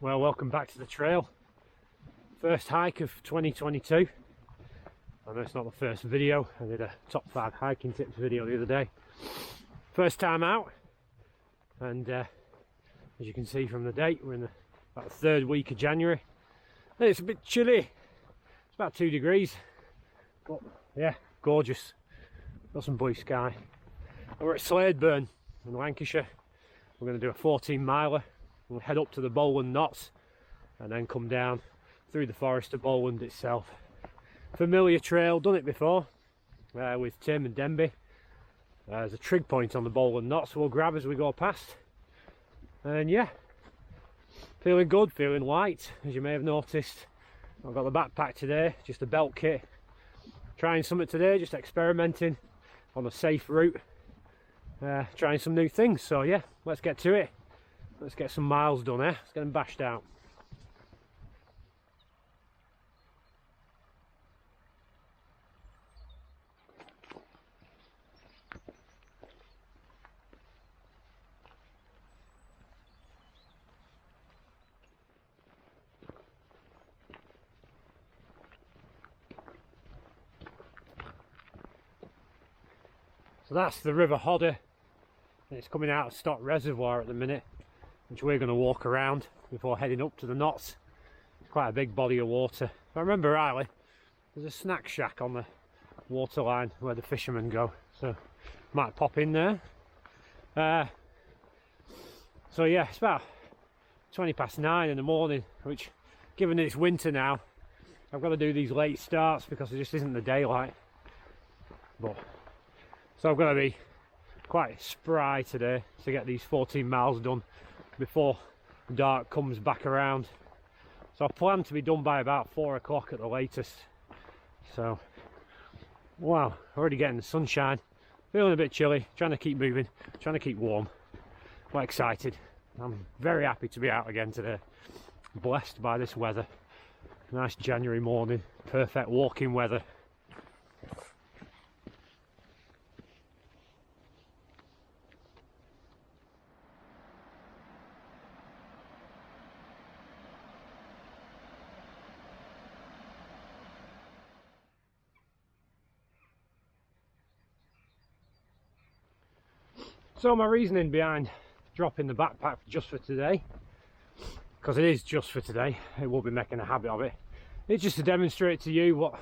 Well, welcome back to the trail. First hike of 2022. I know it's not the first video. I did a top 5 hiking tips video the other day. First time out, and as you can see from the date, we're in about the 3rd week of January. And it's a bit chilly. It's about 2 degrees, but yeah, gorgeous. Got some blue sky. And we're at Sladeburn in Lancashire. We're going to do a 14 miler. We'll head up to the Bowland Knots and then come down through the forest of Bowland itself. Familiar trail, done it before with Tim and Denby. There's a trig point on the Bowland Knots we'll grab as we go past. And yeah, feeling good, feeling light, as you may have noticed. I've got the backpack today, just a belt kit. Trying something today, just experimenting on a safe route. Trying some new things, so yeah, let's get to it. Let's get some miles done, eh? Let's get them bashed out. So that's the River Hodder, and it's coming out of Stocks Reservoir at the minute, which we're going to walk around before heading up to the Knots. It's quite a big body of water. If I remember rightly, there's a snack shack on the waterline where the fishermen go, so might pop in there. So yeah, it's about 9:20 in the morning, which, given it's winter now, I've got to do these late starts because there just isn't the daylight. So I've got to be quite spry today to get these 14 miles done before dark comes back around. So I plan to be done by about 4 o'clock at the latest. So wow, already getting the sunshine, feeling a bit chilly, trying to keep moving, trying to keep warm. Quite excited. I'm very happy to be out again today, blessed by this weather. Nice January morning, perfect walking weather. So my reasoning behind dropping the backpack just for today, because it is just for today, it will be making a habit of it, it's just to demonstrate to you what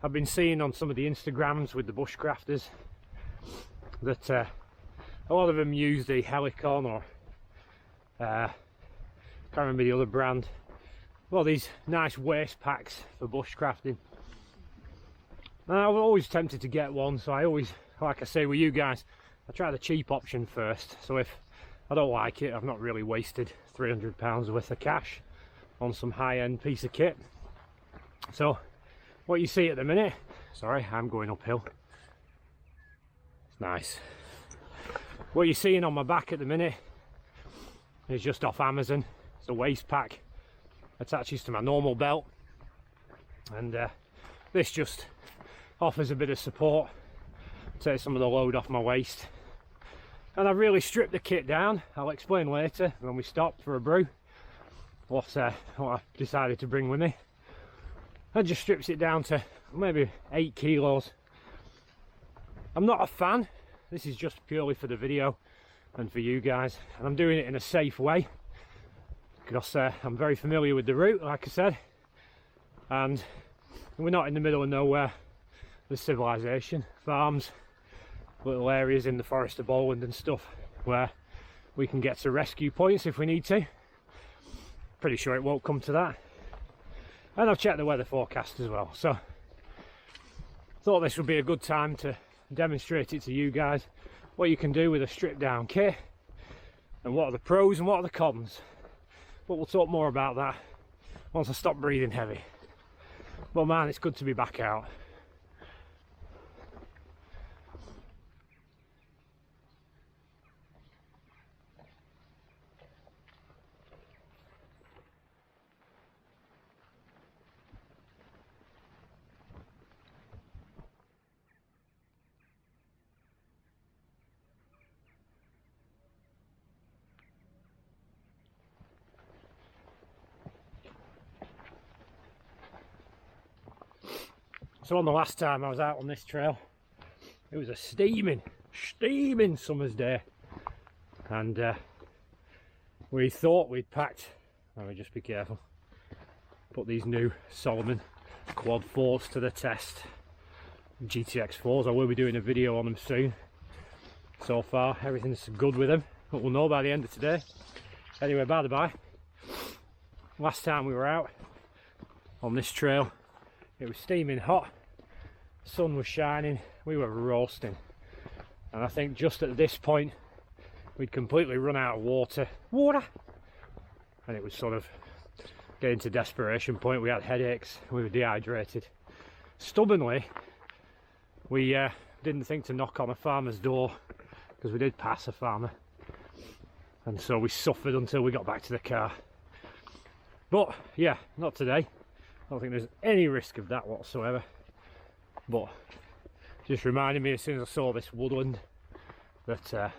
I've been seeing on some of the Instagrams with the bushcrafters, that a lot of them use the Helicon or can't remember the other brand. Well, these nice waist packs for bushcrafting, and I was always tempted to get one, so I always, like I say with you guys, I try the cheap option first. So if I don't like it, I've not really wasted £300 worth of cash on some high-end piece of kit. So what you see at the minute, sorry, I'm going uphill, it's nice. What you're seeing on my back at the minute is just off Amazon. It's a waist pack, attaches to my normal belt, and this just offers a bit of support, take some of the load off my waist. And I've really stripped the kit down. I'll explain later when we stop for a brew what I decided to bring with me. And just strips it down to maybe 8 kilos. I'm not a fan. This is just purely for the video and for you guys, and I'm doing it in a safe way because I'm very familiar with the route, like I said, and we're not in the middle of nowhere. There's civilization, farms, little areas in the forest of Bowland and stuff where we can get to rescue points if we need to. Pretty sure it won't come to that. And I've checked the weather forecast as well, so thought this would be a good time to demonstrate it to you guys, what you can do with a stripped down kit, and what are the pros and what are the cons. But we'll talk more about that once I stop breathing heavy. But man, it's good to be back out. So on the last time I was out on this trail, it was a steaming summer's day, and we thought we'd packed, let me just be careful, put these new Solomon quad 4s to the test, GTX 4s. I will be doing a video on them soon. So far everything's good with them, but we'll know by the end of today. Anyway, by the by, last time we were out on this trail, it was steaming hot, sun was shining, we were roasting, and I think just at this point we'd completely run out of water, and it was sort of getting to desperation point. We had headaches, we were dehydrated. Stubbornly, we didn't think to knock on a farmer's door, because we did pass a farmer, and so we suffered until we got back to the car. But yeah, not today. I don't think there's any risk of that whatsoever. But just reminded me as soon as I saw this woodland that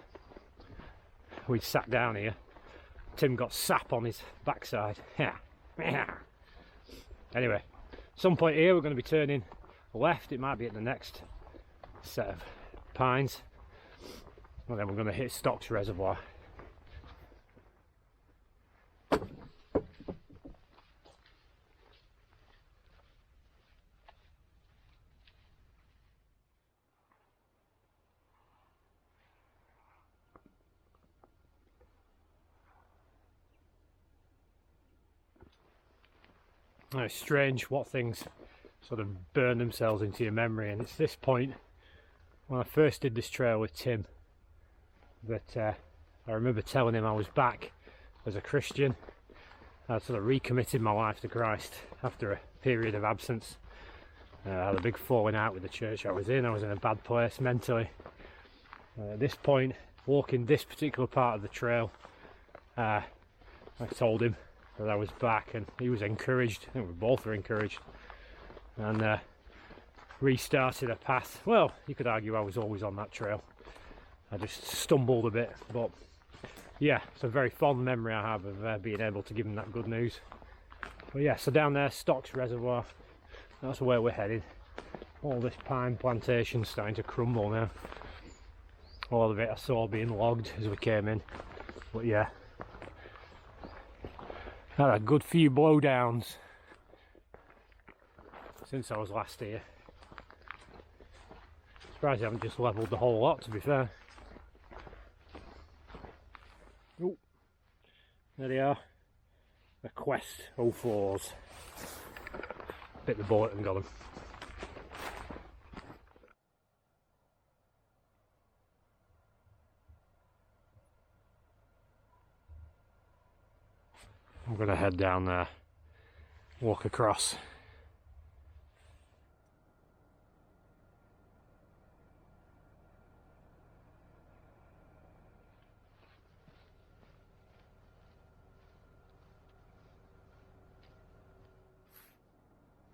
we'd sat down here. Tim got sap on his backside. Anyway, some point here we're going to be turning left. It might be at the next set of pines, and then we're going to hit Stocks Reservoir. It's strange what things sort of burn themselves into your memory, and it's this point when I first did this trail with Tim that I remember telling him I was back as a Christian. I'd sort of recommitted my life to Christ after a period of absence. I had a big falling out with the church I was in. I was in a bad place mentally. At this point, walking this particular part of the trail, I told him that I was back, and he was encouraged. I think we both were encouraged, and restarted a path. Well, you could argue I was always on that trail. I just stumbled a bit, but yeah, it's a very fond memory I have of being able to give him that good news. But yeah, so down there, Stocks Reservoir, that's where we're headed. All this pine plantation starting to crumble now. All of it I saw being logged as we came in, but yeah, had a good few blowdowns since I was last here. Surprised I haven't just levelled the whole lot, to be fair. Oh, there they are, the Quest 04s. Bit the bullet and got them. I'm going to head down there, walk across.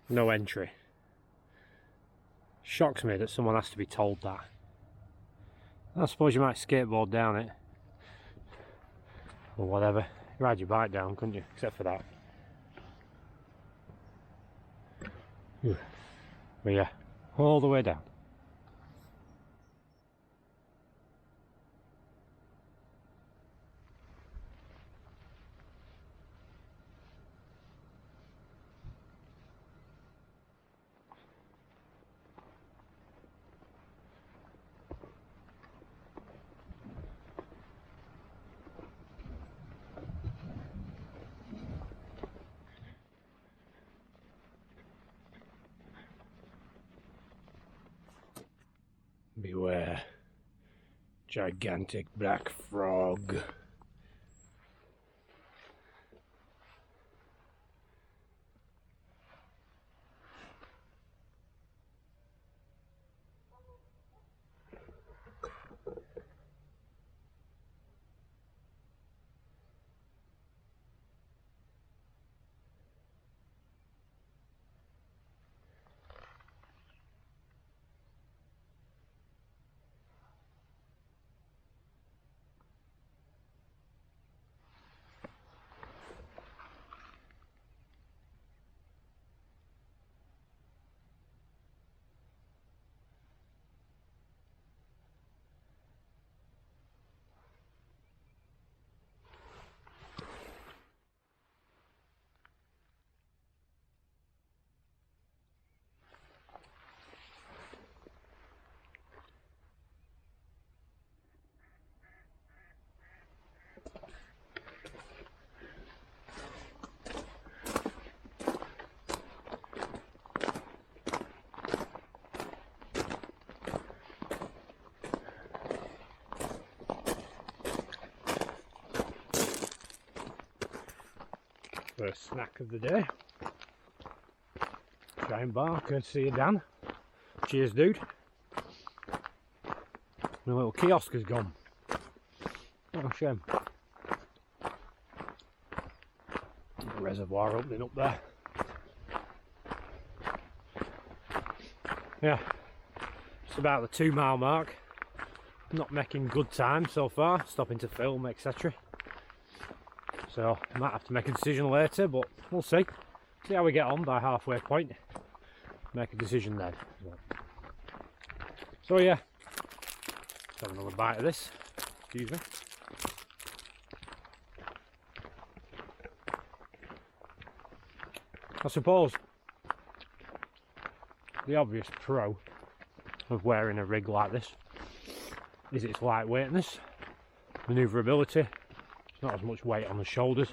No entry. Shocks me that someone has to be told that. I suppose you might skateboard down it, or whatever. Ride your bike down, couldn't you? Except for that. But yeah, all the way down. Beware, gigantic black frog. First snack of the day. Giant bar, courtesy of Dan. Cheers, dude. The little kiosk has gone. Oh, shame. Reservoir opening up there. Yeah, it's about the 2 mile mark. Not making good time so far, stopping to film, etc. So I might have to make a decision later, but we'll see. See how we get on by halfway point. Make a decision then. So yeah, let's have another bite of this. Excuse me. I suppose the obvious pro of wearing a rig like this is its lightweightness, manoeuvrability. It's not as much weight on the shoulders.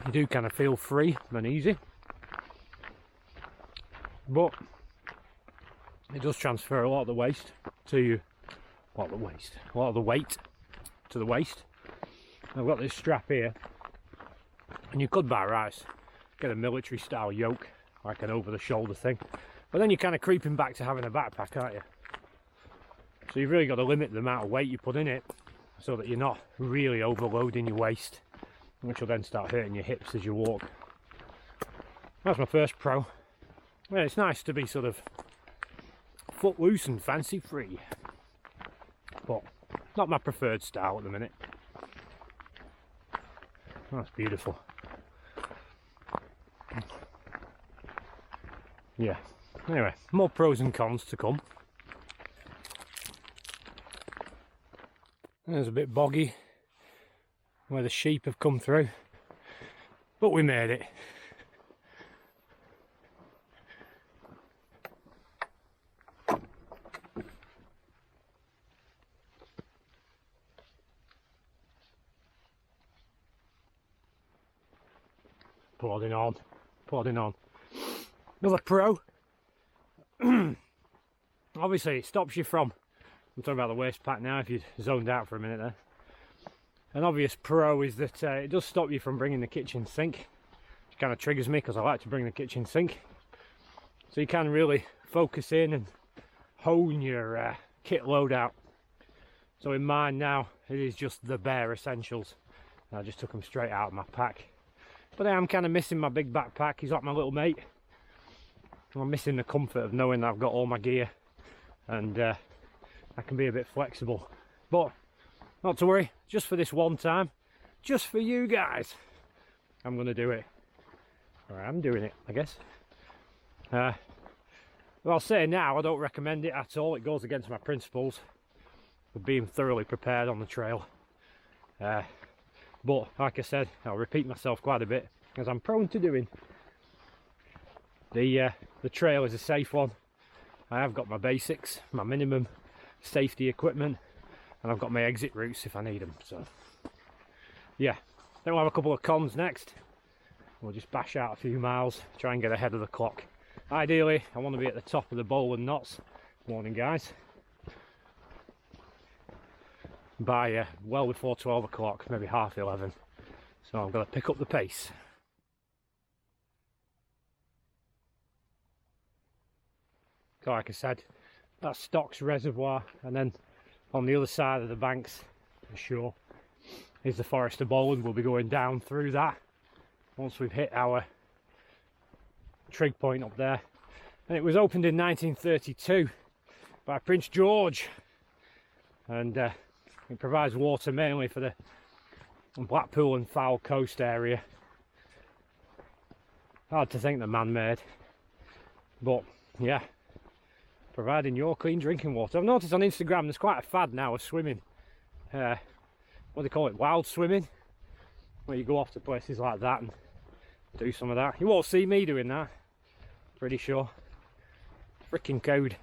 You do kind of feel free and easy, but it does transfer a lot of the waist to you. A lot of the weight to the waist. I've got this strap here, and you could by rights get a military style yoke, like an over the shoulder thing, but then you're kind of creeping back to having a backpack, aren't you? So you've really got to limit the amount of weight you put in it so that you're not really overloading your waist, which will then start hurting your hips as you walk. That's my first pro. Yeah, it's nice to be sort of footloose and fancy free, but not my preferred style at the minute. That's beautiful. Yeah, anyway, more pros and cons to come. There's a bit boggy where the sheep have come through, but we made it. Plodding on, plodding on. Another pro. Obviously it stops you from, I'm talking about the waist pack now if you zoned out for a minute there. An obvious pro is that it does stop you from bringing the kitchen sink, which kind of triggers me because I like to bring the kitchen sink. So you can really focus in and hone your kit load out. So in mine now, it is just the bare essentials. I just took them straight out of my pack. But I am kind of missing my big backpack. He's like my little mate. I'm missing the comfort of knowing that I've got all my gear and I can be a bit flexible. But not to worry, just for this one time, just for you guys, I'm going to do it. Or I'm doing it, I guess. Well, I'll say now, I don't recommend it at all. It goes against my principles of being thoroughly prepared on the trail. But like I said, I'll repeat myself quite a bit, as I'm prone to doing. The trail is a safe one. I have got my basics, my minimum safety equipment, and I've got my exit routes if I need them. So yeah, then we'll have a couple of cons next. We'll just bash out a few miles, try and get ahead of the clock. Ideally, I want to be at the top of the bowl and knots. Morning, guys. By well before 12 o'clock, maybe half 11. So I'm going to pick up the pace. So like I said, that's Stocks Reservoir, and then on the other side of the banks, the shore, is the Forest of Bowland. We'll be going down through that once we've hit our trig point up there. And it was opened in 1932 by Prince George, and it provides water mainly for the Blackpool and Foul Coast area. Hard to think they're man-made, but yeah, providing your clean drinking water. I've noticed on Instagram there's quite a fad now of swimming. What do they call it? Wild swimming, where you go off to places like that and do some of that. You won't see me doing that, pretty sure. Freaking code.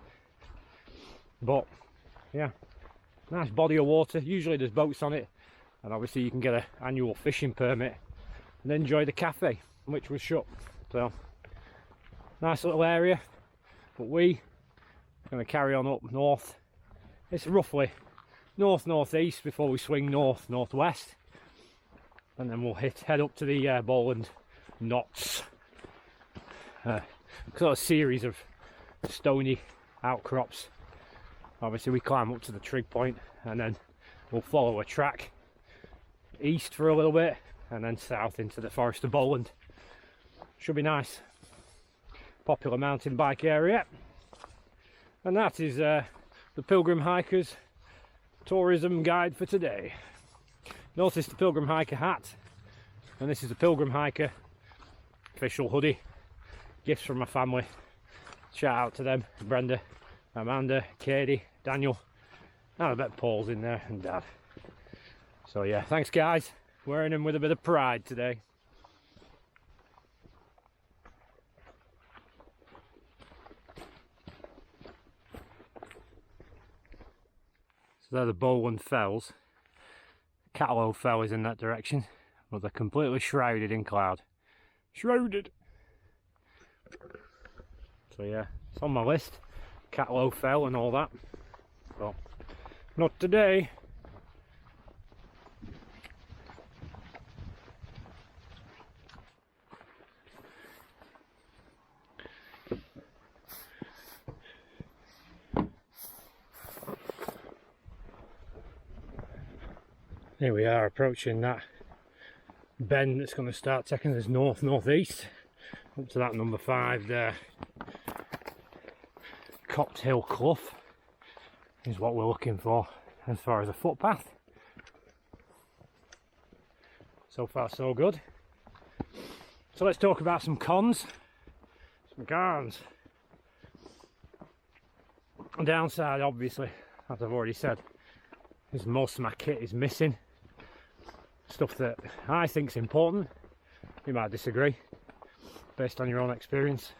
But yeah, nice body of water. Usually there's boats on it, and obviously you can get an annual fishing permit and enjoy the cafe, which was shut. So nice little area, but we are going to carry on up north. It's roughly north-northeast before we swing north-northwest, and then we'll head up to the Bowland Knots. Sort of series of stony outcrops. Obviously we climb up to the trig point and then we'll follow a track east for a little bit and then south into the Forest of Bowland. Should be nice. Popular mountain bike area. And that is the Pilgrim Hiker's tourism guide for today. Notice the Pilgrim Hiker hat, and this is the Pilgrim Hiker official hoodie. Gifts from my family. Shout out to them, Brenda, Amanda, Katie, Daniel, and I bet Paul's in there, and Dad. So yeah, thanks guys, wearing them with a bit of pride today. So they're the Bowland Fells. Catalow Fell is in that direction, but they're completely shrouded in cloud. Shrouded! So yeah, it's on my list. Catalow Fell and all that. But not today. Here we are approaching that bend that's going to start taking us north-northeast up to that number 5 there. Copt Hill Clough is what we're looking for as far as a footpath. So far so good. So let's talk about some cons. Some cons. The downside, obviously, as I've already said, is most of my kit is missing. Stuff that I think is important. You might disagree based on your own experience.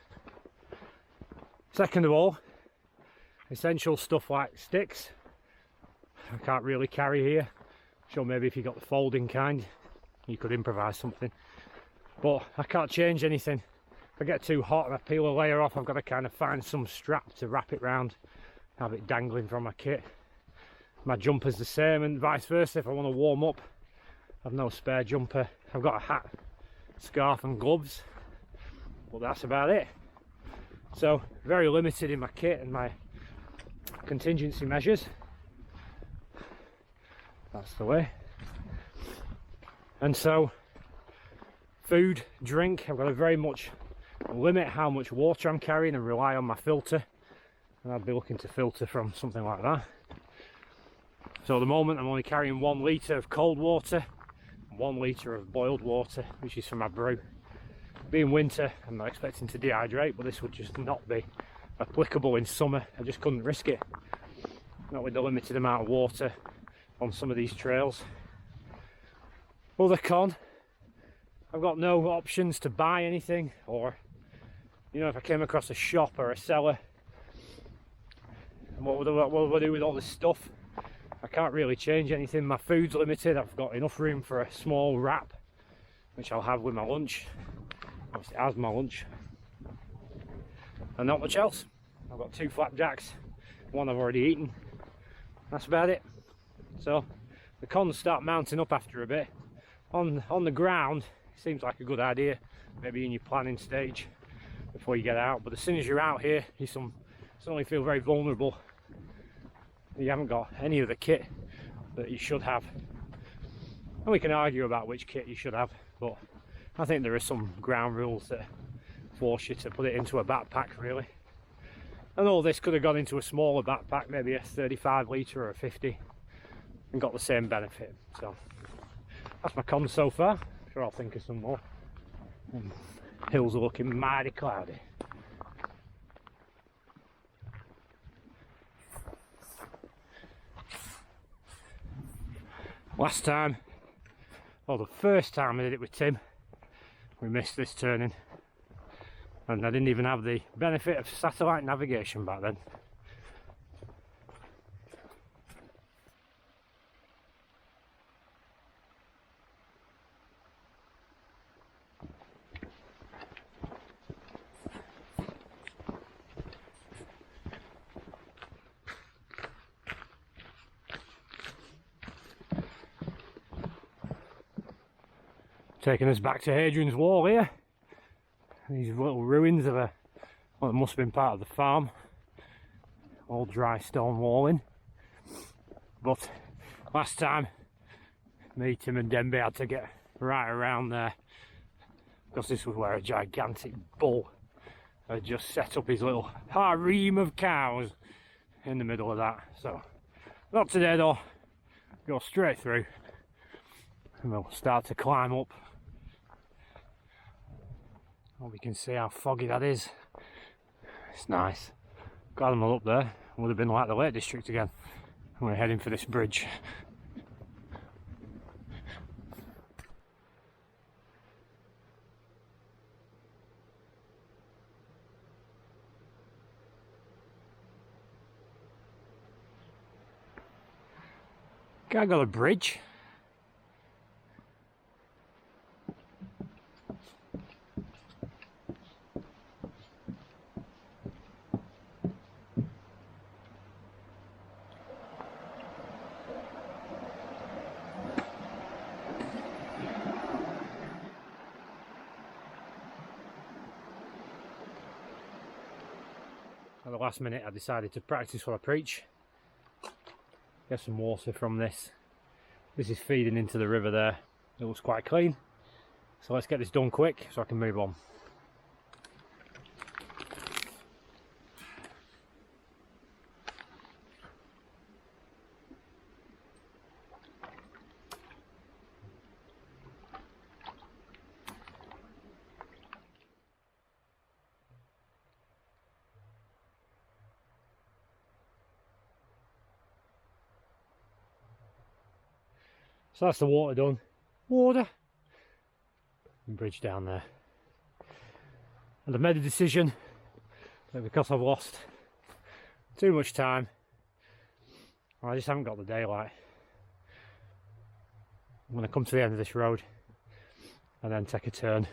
Second of all, essential stuff like sticks I can't really carry here. Sure, maybe if you got the folding kind you could improvise something, but I can't change anything. If I get too hot and I peel a layer off, I've got to kind of find some strap to wrap it round, have it dangling from my kit. My jumper's the same, and vice versa. If I want to warm up, I've no spare jumper. I've got a hat, scarf and gloves, but that's about it. So very limited in my kit and my contingency measures. That's the way. And so food, drink, I've got to very much limit how much water I'm carrying and rely on my filter, and I'd be looking to filter from something like that. So at the moment I'm only carrying 1 litre of cold water, 1 litre of boiled water, which is for my brew. Being winter, I'm not expecting to dehydrate, but this would just not be applicable in summer. I just couldn't risk it, not with the limited amount of water on some of these trails. Other con, I've got no options to buy anything, or you know, if I came across a shop or a seller, what would I do with all this stuff? I can't really change anything. My food's limited. I've got enough room for a small wrap, which I'll have with my lunch, obviously as my lunch, and not much else. I've got 2 flapjacks, 1 I've already eaten. That's about it. So the cons start mounting up after a bit. On the ground, it seems like a good idea, maybe in your planning stage before you get out, but as soon as you're out here, you suddenly feel very vulnerable. You haven't got any of the kit that you should have, and we can argue about which kit you should have, but I think there are some ground rules that force you to put it into a backpack, really. And all this could have gone into a smaller backpack, maybe a 35 litre or a 50, and got the same benefit. So that's my cons so far. I'm sure I'll think of some more. Hills are looking mighty cloudy. Last time, or the first time I did it with Tim, we missed this turning, and I didn't even have the benefit of satellite navigation back then. Taking us back to Hadrian's Wall here. These little ruins of well, it must have been part of the farm. All dry stone walling. But last time, me, Tim and Denby had to get right around there because this was where a gigantic bull had just set up his little harem of cows in the middle of that. So, not today though. Go straight through and we'll start to climb up. Hope you can see how foggy that is. It's nice. Glad I'm all up there. Would have been like the Lake District again. We're heading for this bridge. Can't go to the bridge. At the last minute I decided to practice what I preach. Get some water from this. This is feeding into the river there. It looks quite clean. So let's get this done quick so I can move on. So that's the water done. Water! And bridge down there. And I've made a decision that because I've lost too much time, I just haven't got the daylight. I'm going to come to the end of this road and then take a turn,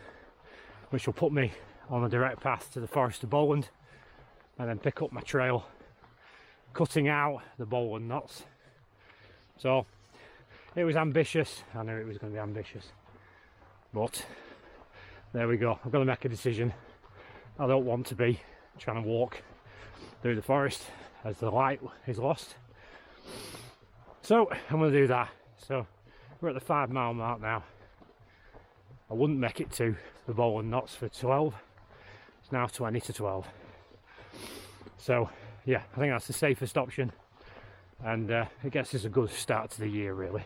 which will put me on a direct path to the Forest of Bowland, and then pick up my trail, cutting out the Bowland knots. So, it was ambitious. I knew it was going to be ambitious. But, there we go. I've got to make a decision. I don't want to be trying to walk through the forest as the light is lost. So, I'm going to do that. So, we're at the 5 mile mark now. I wouldn't make it to the Bowland knots for 12. It's now 20 to 12. So, yeah, I think that's the safest option. And it gets us a good start to the year, really.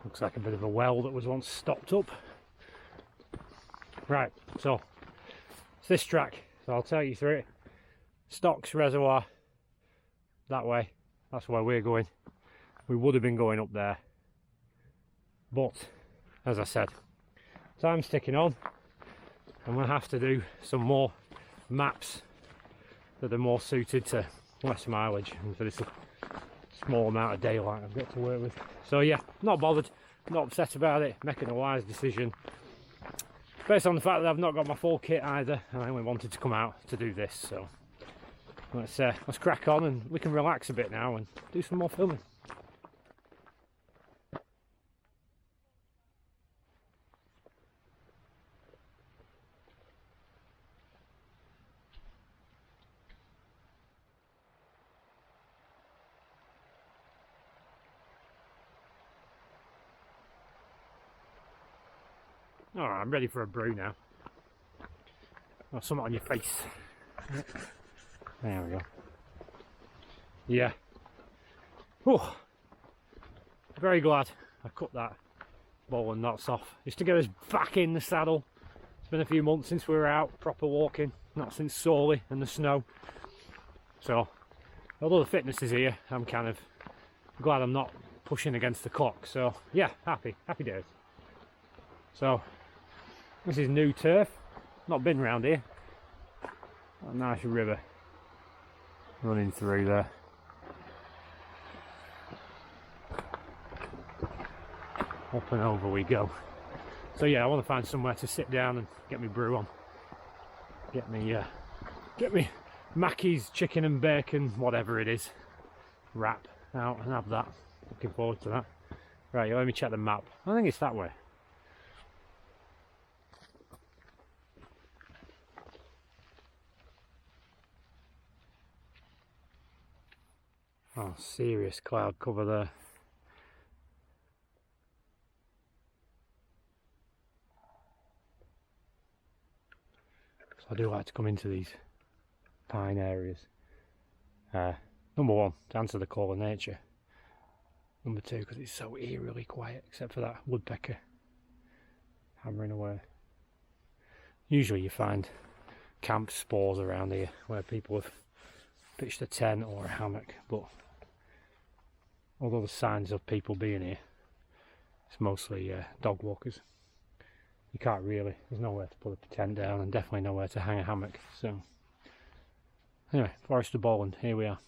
Looks like a bit of a well that was once stopped up. Right, so it's this track, so I'll tell you through it. Stocks Reservoir, that way, that's where we're going. We would have been going up there, but as I said, time's ticking on. I'm going to have to do some more maps that are more suited to less mileage and for this small amount of daylight I've got to work with. So yeah, not bothered, not upset about it, making a wise decision based on the fact that I've not got my full kit either, and I only wanted to come out to do this. So let's crack on and we can relax a bit now and do some more filming. Alright, I'm ready for a brew now. Or something on your face. There we go. Yeah. Oh, very glad I cut that Bowland knots off. Just to get us back in the saddle. It's been a few months since we were out proper walking. Not since Sawley and the snow. So, although the fitness is here, I'm kind of glad I'm not pushing against the clock. So yeah, happy days. So this is new turf, not been round here. A nice river running through there. Up and over we go. So yeah, I want to find somewhere to sit down and get me brew on. Get me Mackey's chicken and bacon, whatever it is, wrap out and have that. Looking forward to that. Right, let me check the map. I think it's that way. Oh, serious cloud cover there. So I do like to come into these pine areas. Number one, to answer the call of nature. Number two, because it's so eerily quiet, except for that woodpecker hammering away. Usually you find camp spores around here where people have pitched a tent or a hammock, but although the signs of people being here, it's mostly dog walkers. You can't really, there's nowhere to put a tent down and definitely nowhere to hang a hammock. So anyway, Forest of Bowland, here we are.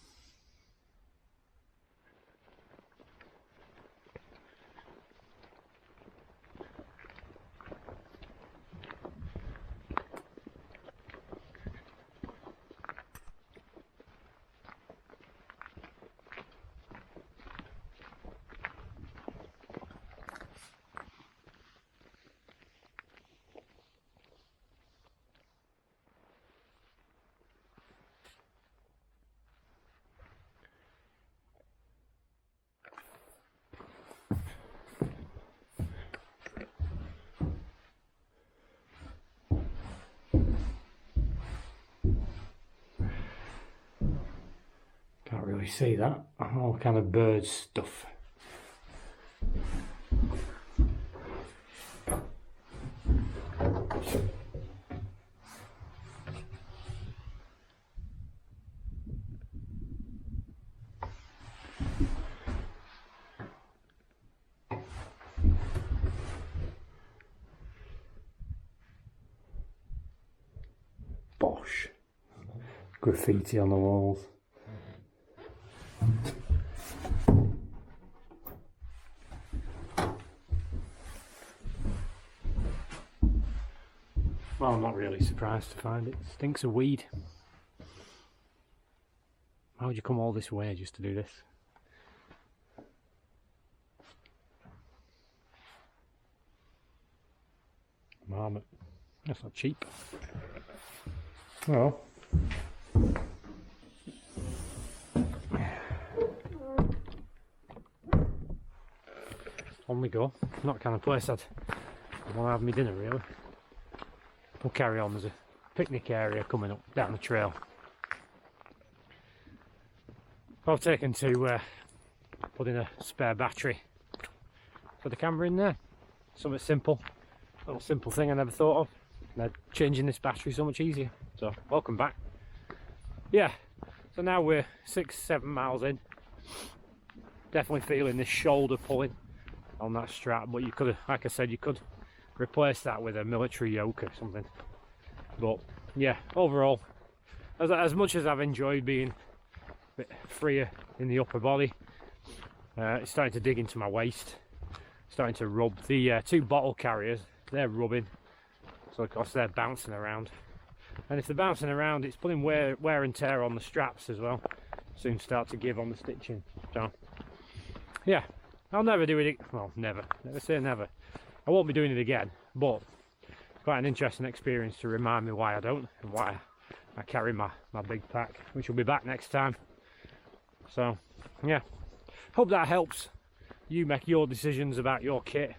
Can't really see that. All kind of bird stuff. Bosh. Graffiti on the walls. Well, I'm not really surprised to find it. It stinks of weed. Why would you come all this way just to do this? Marmot. That's not cheap. Well. On we go. Not the kind of place I'd want to have my dinner really. We'll carry on. There's a picnic area coming up down the trail. I've taken to put in a spare battery for the camera in there. Something simple, a little simple thing I never thought of. Made changing this battery so much easier. So welcome back. Yeah, so now we're 6-7 miles in. Definitely feeling this shoulder pulling on that strap, but you could, like I said, you could replace that with a military yoke or something. But yeah, overall, as much as I've enjoyed being a bit freer in the upper body, it's starting to dig into my waist, starting to rub. The two bottle carriers, they're rubbing, so of course they're bouncing around, and if they're bouncing around, it's putting wear and tear on the straps as well. Soon start to give on the stitching. So yeah, I'll never do it. Well, never say never. I won't be doing it again, but quite an interesting experience to remind me why I don't and why I carry my big pack, which will be back next time. So yeah, hope that helps you make your decisions about your kit,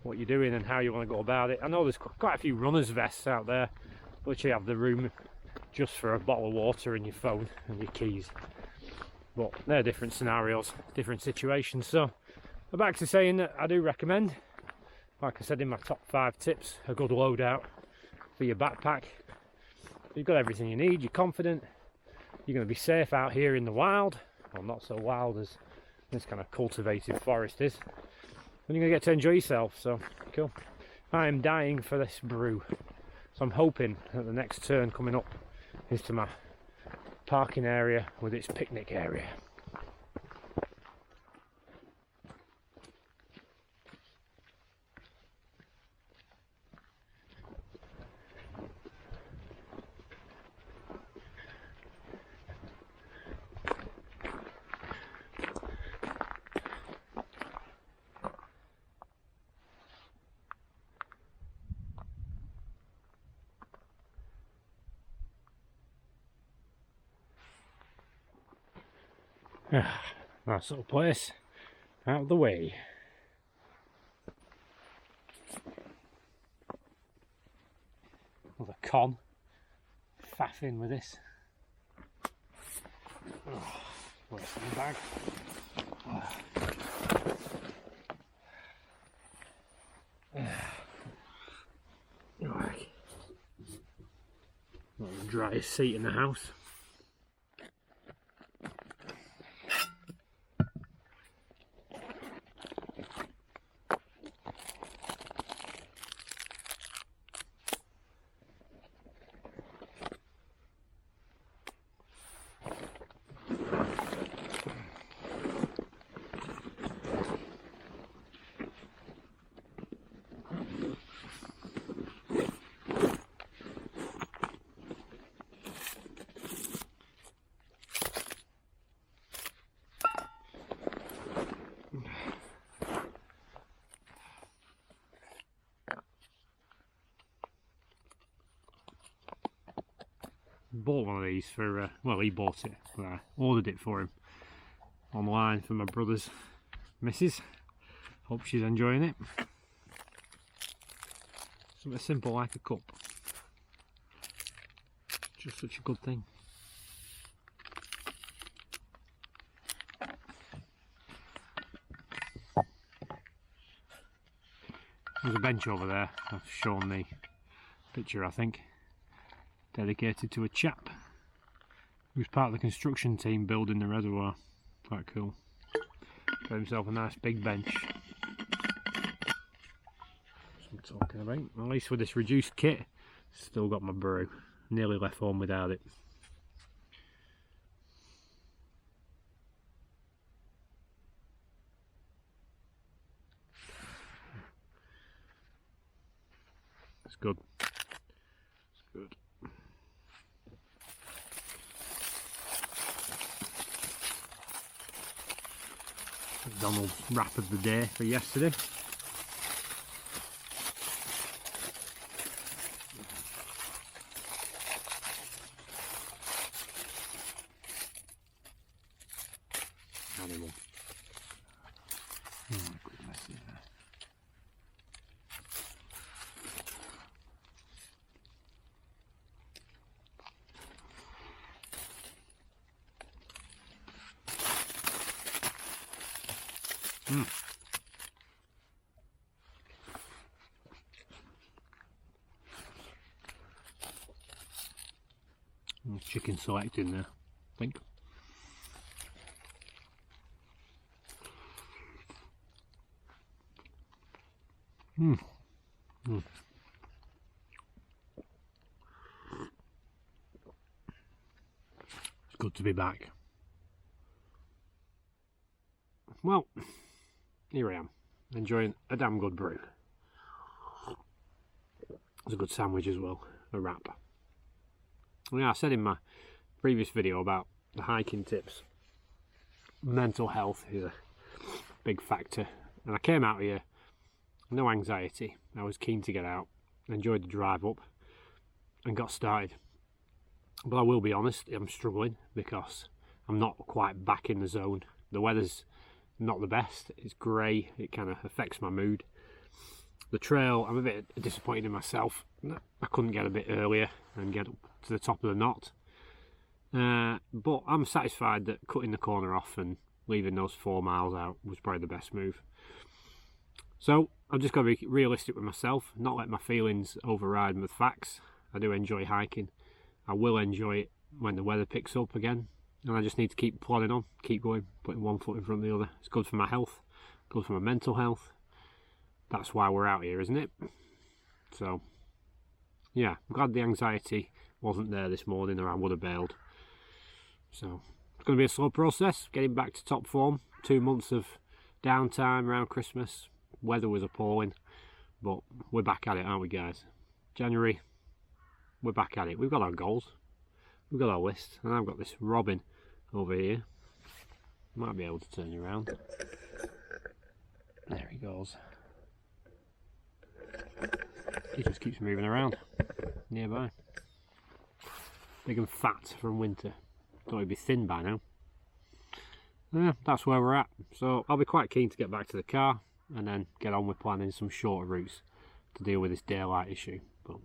what you're doing and how you want to go about it. I know there's quite a few runner's vests out there which you have the room just for a bottle of water and your phone and your keys, but they're different scenarios, different situations. So I'm back to saying that I do recommend, like I said in my top 5 tips, a good loadout for your backpack. You've got everything you need, you're confident, you're going to be safe out here in the wild. Well, not so wild as this kind of cultivated forest is, and you're going to get to enjoy yourself. So cool. I am dying for this brew, so I'm hoping that the next turn coming up is to my parking area with its picnic area. Nice little place, out of the way. Another con, faffing with this. Oh, where's the bag? Right. Not the driest seat in the house. Bought one of these for, well, he bought it, but I ordered it for him online for my brother's missus. Hope she's enjoying it. Something simple like a cup. Just such a good thing. There's a bench over there, I've shown the picture I think, dedicated to a chap who's part of the construction team building the reservoir. Quite cool. Got himself a nice big bench. That's what I'm talking about. At least with this reduced kit, still got my brew. Nearly left home without it. It's good. It's good. McDonald's wrap of the day for yesterday. Animal. Oh my goodness, yeah. Chicken select in there, I think. It's good to be back. Well, here I am, enjoying a damn good brew. It's a good sandwich as well, a wrap. Yeah, I said in my previous video about the hiking tips, mental health is a big factor, and I came out here, no anxiety. I was keen to get out, enjoyed the drive up and got started. But I will be honest, I'm struggling because I'm not quite back in the zone. The weather's not the best, it's grey, it kind of affects my mood. The trail, I'm a bit disappointed in myself. I couldn't get a bit earlier and get up to the top of the knot. But I'm satisfied that cutting the corner off and leaving those 4 miles out was probably the best move. So I've just got to be realistic with myself, not let my feelings override the facts. I do enjoy hiking. I will enjoy it when the weather picks up again. and I just need to keep plodding on, keep going, putting one foot in front of the other. It's good for my health, good for my mental health. That's why we're out here, isn't it? So yeah, I'm glad the anxiety wasn't there this morning, or I would have bailed. So it's going to be a slow process getting back to top form. 2 months of downtime around Christmas, weather was appalling, but we're back at it, aren't we guys? January, we're back at it. We've got our goals, we've got our list, and I've got this robin over here. Might be able to turn you around. There he goes. He just keeps moving around nearby. Big and fat from winter. Thought he'd be thin by now. Yeah, that's where we're at. So I'll be quite keen to get back to the car and then get on with planning some shorter routes to deal with this daylight issue. But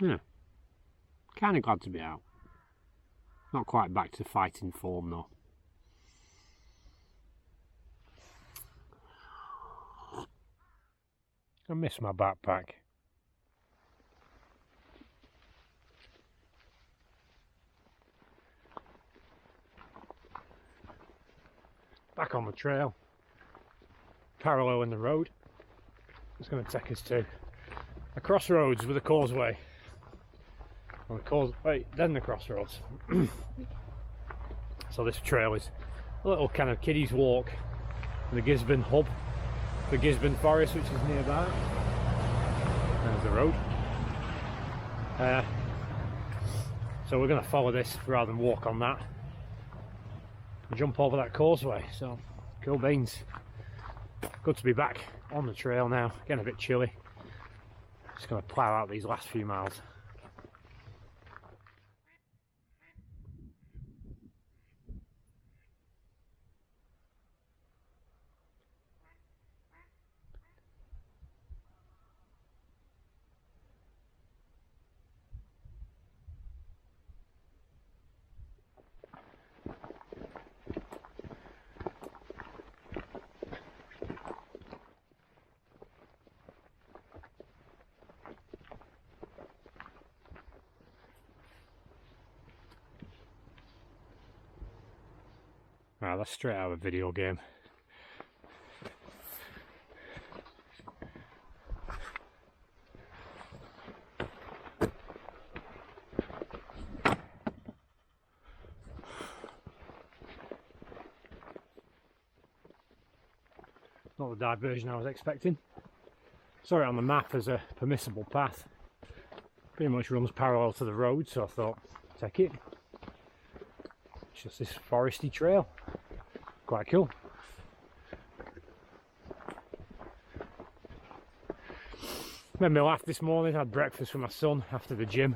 yeah, kind of glad to be out. Not quite back to fighting form though. I miss my backpack. Back on the trail, parallel in the road. It's going to take us to a crossroads with a causeway. On the causeway, then the crossroads. So this trail is a little kind of kiddies walk in the Gisborne hub, the Gisborne Forest, which is nearby. There's the road. So we're going to follow this rather than walk on that. Jump over that causeway, so cool beans. Good to be back on the trail now, getting a bit chilly. Just going to plough out these last few miles. Right, that's straight out of a video game. Not the diversion I was expecting. Saw it on the map as a permissible path. Pretty much runs parallel to the road, so I thought, take it. It's just this foresty trail. Quite cool. Made me laugh this morning. Had breakfast with my son after the gym,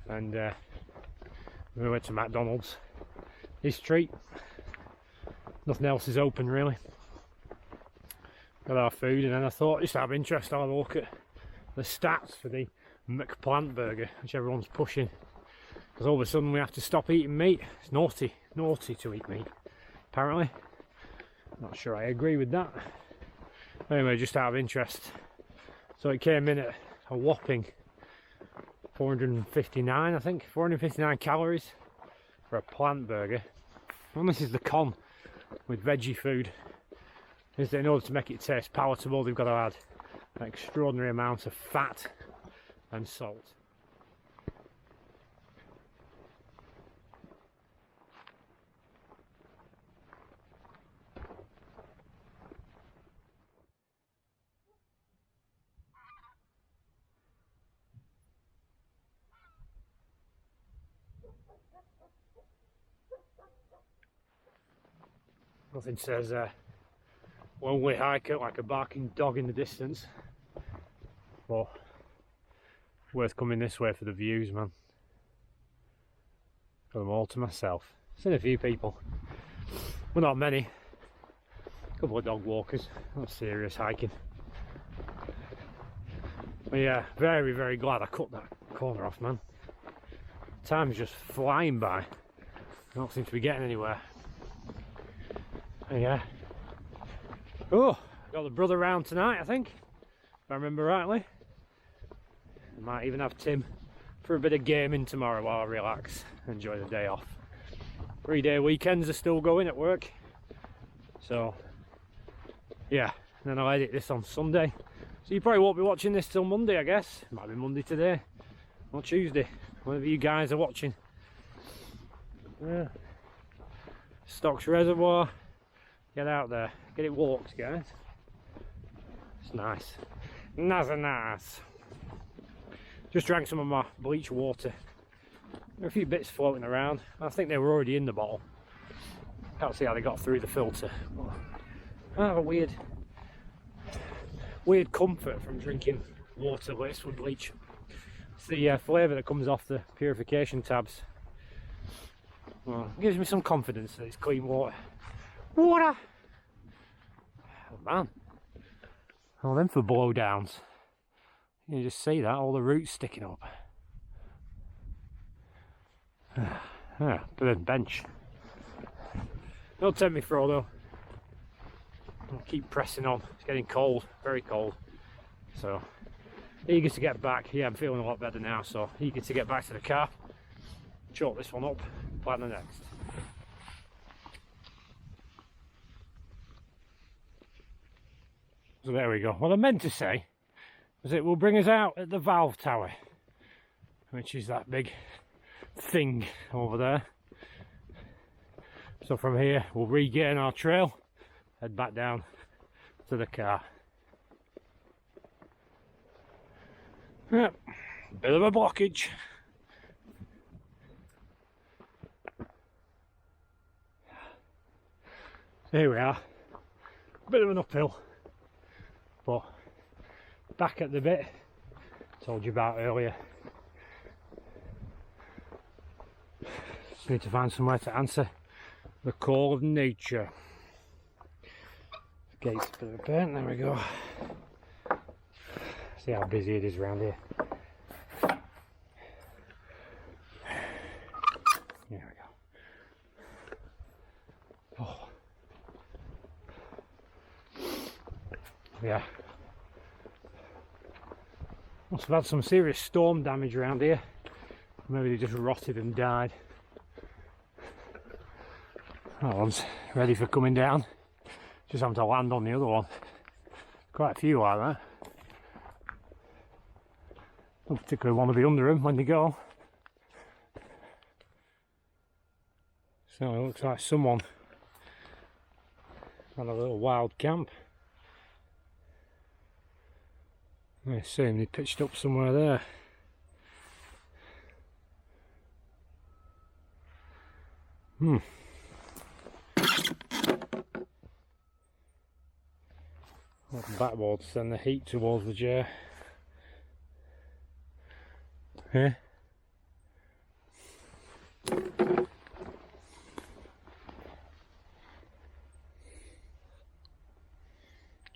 and we went to McDonald's. His treat. Nothing else is open really. Got our food, and then I thought, just out of interest, I'll have a look at the stats for the McPlant burger, which everyone's pushing. Because all of a sudden we have to stop eating meat. It's naughty to eat meat, apparently. Not sure I agree with that. Anyway, just out of interest. So it came in at a whopping 459, I think. 459 calories for a plant burger. And this is the con with veggie food, is that in order to make it taste palatable, they've got to add an extraordinary amount of fat and salt. Nothing says lonely hiker like a barking dog in the distance, but worth coming this way for the views, man. Got them all to myself. Seen a few people, well, not many. A couple of dog walkers, not serious hiking. But yeah, very, very glad I cut that corner off, man. Time's just flying by. I don't seem to be getting anywhere. Yeah. Oh, got the brother round tonight, I think, if I remember rightly. I might even have Tim for a bit of gaming tomorrow while I relax, enjoy the day off. 3-day weekends are still going at work, so yeah. And then I'll edit this on Sunday, so you probably won't be watching this till Monday, I guess. It might be Monday today or Tuesday, whenever you guys are watching. Yeah. Stocks Reservoir, get out there, get it walked, guys. It's nice, nice. Just drank some of my bleach water. There are a few bits floating around. I think they were already in the bottle. Can't see how they got through the filter. I have a weird comfort from drinking water laced with bleach. It's the flavour that comes off the purification tabs. Well, it gives me some confidence that it's clean water. Oh man. Oh, them for blowdowns. You just see that, all the roots sticking up. Yeah, bit of bench. Don't tempt me throw though. I'll keep pressing on. It's getting cold, very cold. So, eager to get back. Yeah, I'm feeling a lot better now, so eager to get back to the car. Chalk this one up, plan the next. So there we go. What I meant to say was it will bring us out at the valve tower, which is that big thing over there. So from here we'll regain our trail, head back down to the car. Yep, bit of a blockage. Here we are, bit of an uphill, but back at the bit I told you about earlier. Just need to find somewhere to answer the call of nature. Gate's a bit of a pain, there we go. See how busy it is around here. There we go. Oh. Yeah. Must have had some serious storm damage around here. Maybe they just rotted and died. That one's ready for coming down. Just having to land on the other one. Quite a few like that. Don't particularly want to be under them when they go. So it looks like someone had a little wild camp. I assume they pitched up somewhere there. Backboard to send the heat towards the chair. Yeah.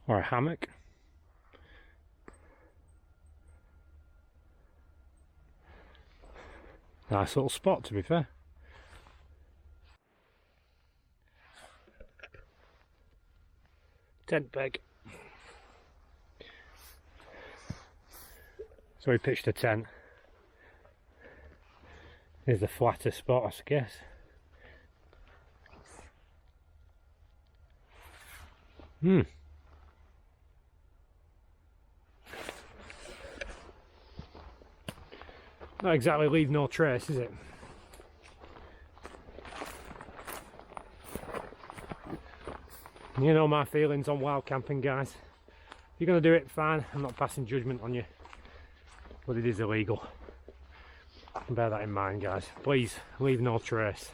Or a hammock. Nice little spot, to be fair. Tent peg. So we pitched a tent. Here's the flatter spot, I guess. Not exactly leave no trace, is it? You know my feelings on wild camping, guys. If you're going to do it, fine. I'm not passing judgment on you. But it is illegal. Bear that in mind, guys. Please, leave no trace.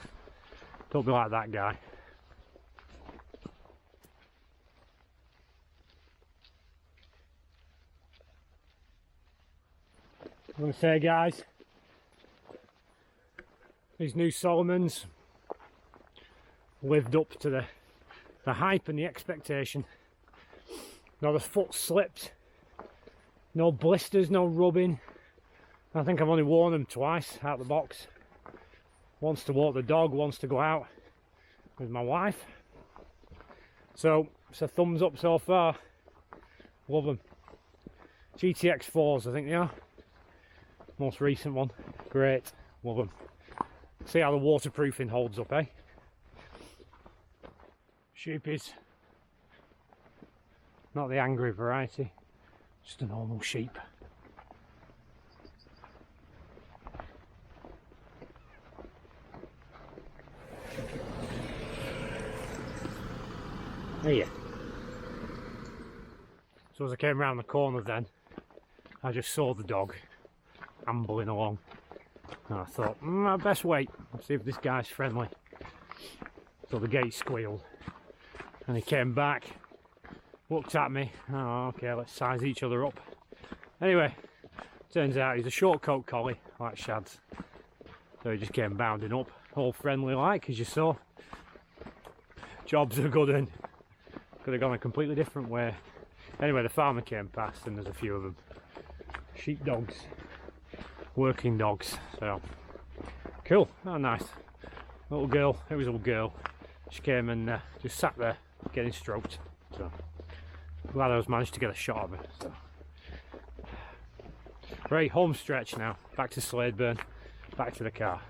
Don't be like that guy. I'm going to say, guys, these new Solomons lived up to the hype and the expectation. Not a foot slipped, no blisters, no rubbing. I think I've only worn them twice out the box. Once to walk the dog, once to go out with my wife. So it's a thumbs up so far. Love them. GTX 4s, I think they are. most recent one. Great, love them. See how the waterproofing holds up, eh? Sheepies. Not the angry variety, just a normal sheep. Here. So as I came round the corner then, I just saw the dog ambling along. And I thought, I'd best wait and see if this guy's friendly. So the gate squealed. And he came back, looked at me. Oh, okay, let's size each other up. Anyway, turns out he's a short coat collie, like Shad's. So he just came bounding up, all friendly like, as you saw. Jobs are good and could have gone a completely different way. Anyway, the farmer came past and there's a few of them. Sheepdogs, working dogs, so cool. Oh, nice. Little girl, it was a little girl. She came and just sat there getting stroked. So glad I was managed to get a shot of her. So. Right, home stretch now. Back to Sladeburn, back to the car.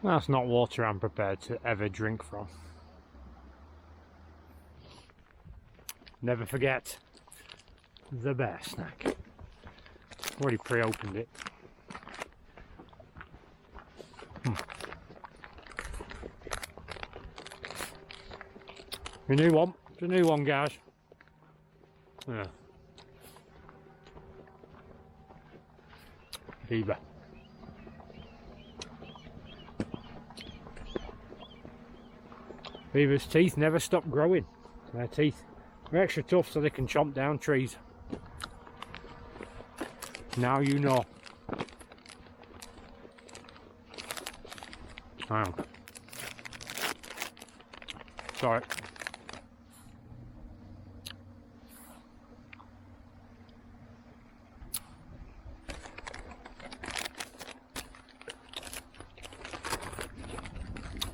That's not water I'm prepared to ever drink from. Never forget the bear snack. Already pre-opened it. A new one. It's a new one, guys. Yeah. Fever. Beaver's teeth never stop growing. Their teeth are extra tough so they can chomp down trees. Now you know. Wow. Sorry.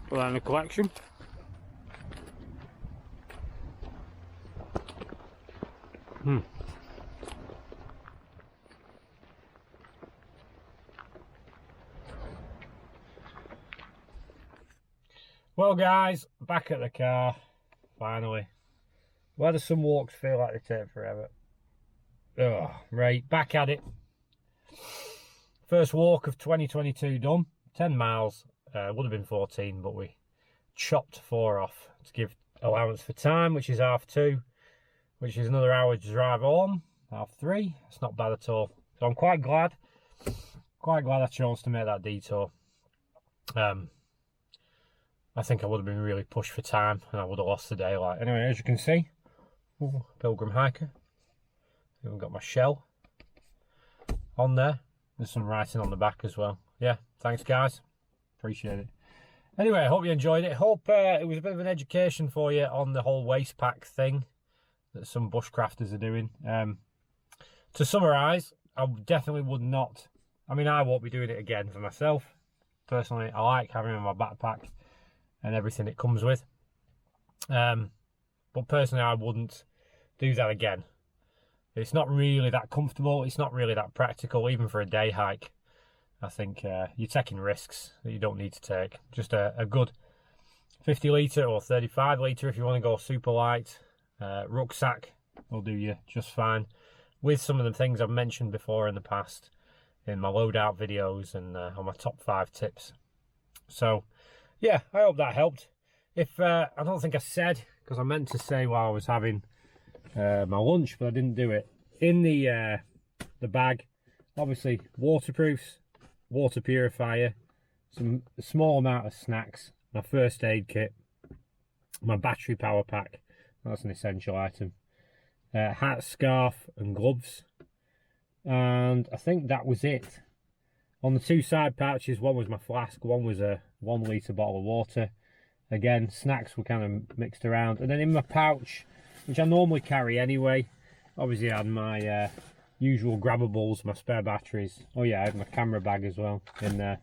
Put that in the collection. Well guys, back at the car, finally. Why do some walks feel like they take forever? Oh, right, back at it. First walk of 2022 done, 10 miles, would have been 14, but we chopped 4 off to give allowance for time, which is 2:30, which is another hour to drive home, 3:30, it's not bad at all. So I'm quite glad I chose to make that detour. I think I would have been really pushed for time and I would have lost the daylight. Anyway, as you can see, Pilgrim Hiker. I've got my shell on there. There's some writing on the back as well. Yeah, thanks guys. Appreciate it. Anyway, I hope you enjoyed it. Hope it was a bit of an education for you on the whole waste pack thing that some bushcrafters are doing. To summarise, I definitely would not, I mean, I won't be doing it again for myself. Personally, I like having it in my backpack and everything it comes with. But personally, I wouldn't do that again. It's not really that comfortable. It's not really that practical, even for a day hike. I think you're taking risks that you don't need to take. Just a good 50 litre or 35 litre if you want to go super light. Rucksack will do you just fine. With some of the things I've mentioned before in the past in my loadout videos and on my top 5 tips. So, yeah, I hope that helped. If I don't think I said, because I meant to say while I was having my lunch, but I didn't do it. In the bag, obviously waterproofs, water purifier, a small amount of snacks, my first aid kit, my battery power pack, that's an essential item, hat, scarf and gloves, and I think that was it. On the 2 side pouches, one was my flask, one was a 1 litre bottle of water. Again, snacks were kind of mixed around. And then in my pouch, which I normally carry anyway, obviously I had my usual grabbables, my spare batteries. Oh yeah, I had my camera bag as well in there.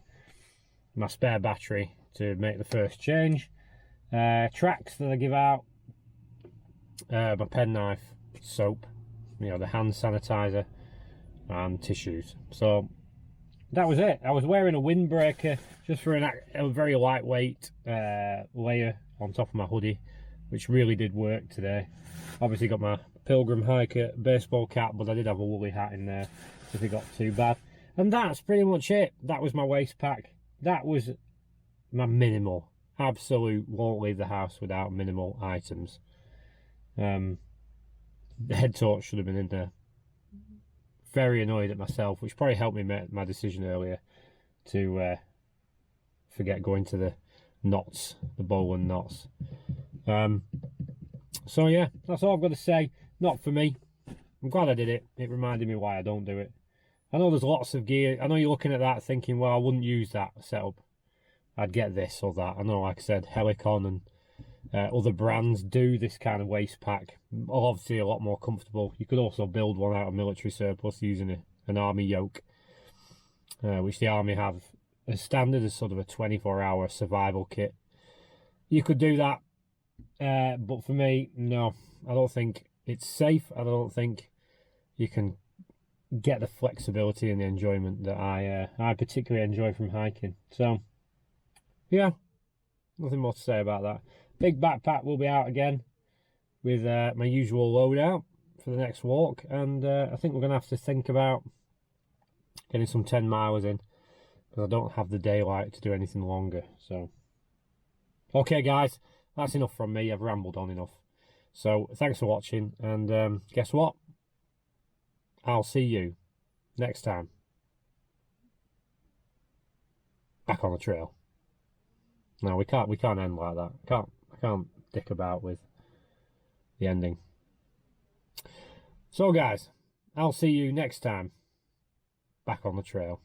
my spare battery to make the first change. Tracks that I give out, my penknife, soap, you know, the hand sanitizer, and tissues. So that was it. I was wearing a windbreaker just for a very lightweight layer on top of my hoodie, which really did work today. Obviously got my pilgrim hiker baseball cap, but I did have a woolly hat in there if it got too bad. And that's pretty much it. That was my waist pack. That was my minimal. Absolute, won't leave the house without minimal items. The head torch should have been in there. Very annoyed at myself, which probably helped me make my decision earlier to forget going to the knots, the bowline knots. So yeah, that's all I've got to say. Not for me. I'm glad I did it. It reminded me why I don't do it. I know there's lots of gear. I know you're looking at that thinking, well, I wouldn't use that setup. I'd get this or that. I know, like I said, Helicon and other brands do this kind of waist pack. Obviously a lot more comfortable. You could also build one out of military surplus using an army yoke, which the army have as standard as sort of a 24-hour survival kit. You could do that, but for me, no. I don't think it's safe. I don't think you can get the flexibility and the enjoyment that I particularly enjoy from hiking. So yeah, nothing more to say about that. Big backpack will be out again with my usual loadout for the next walk, and I think we're going to have to think about getting some 10 milers in, because I don't have the daylight to do anything longer. So okay guys, that's enough from me. I've rambled on enough. So thanks for watching, and guess what? I'll see you next time back on the trail. No, we can't end like that. I can't dick about with the ending. So guys, I'll see you next time back on the trail.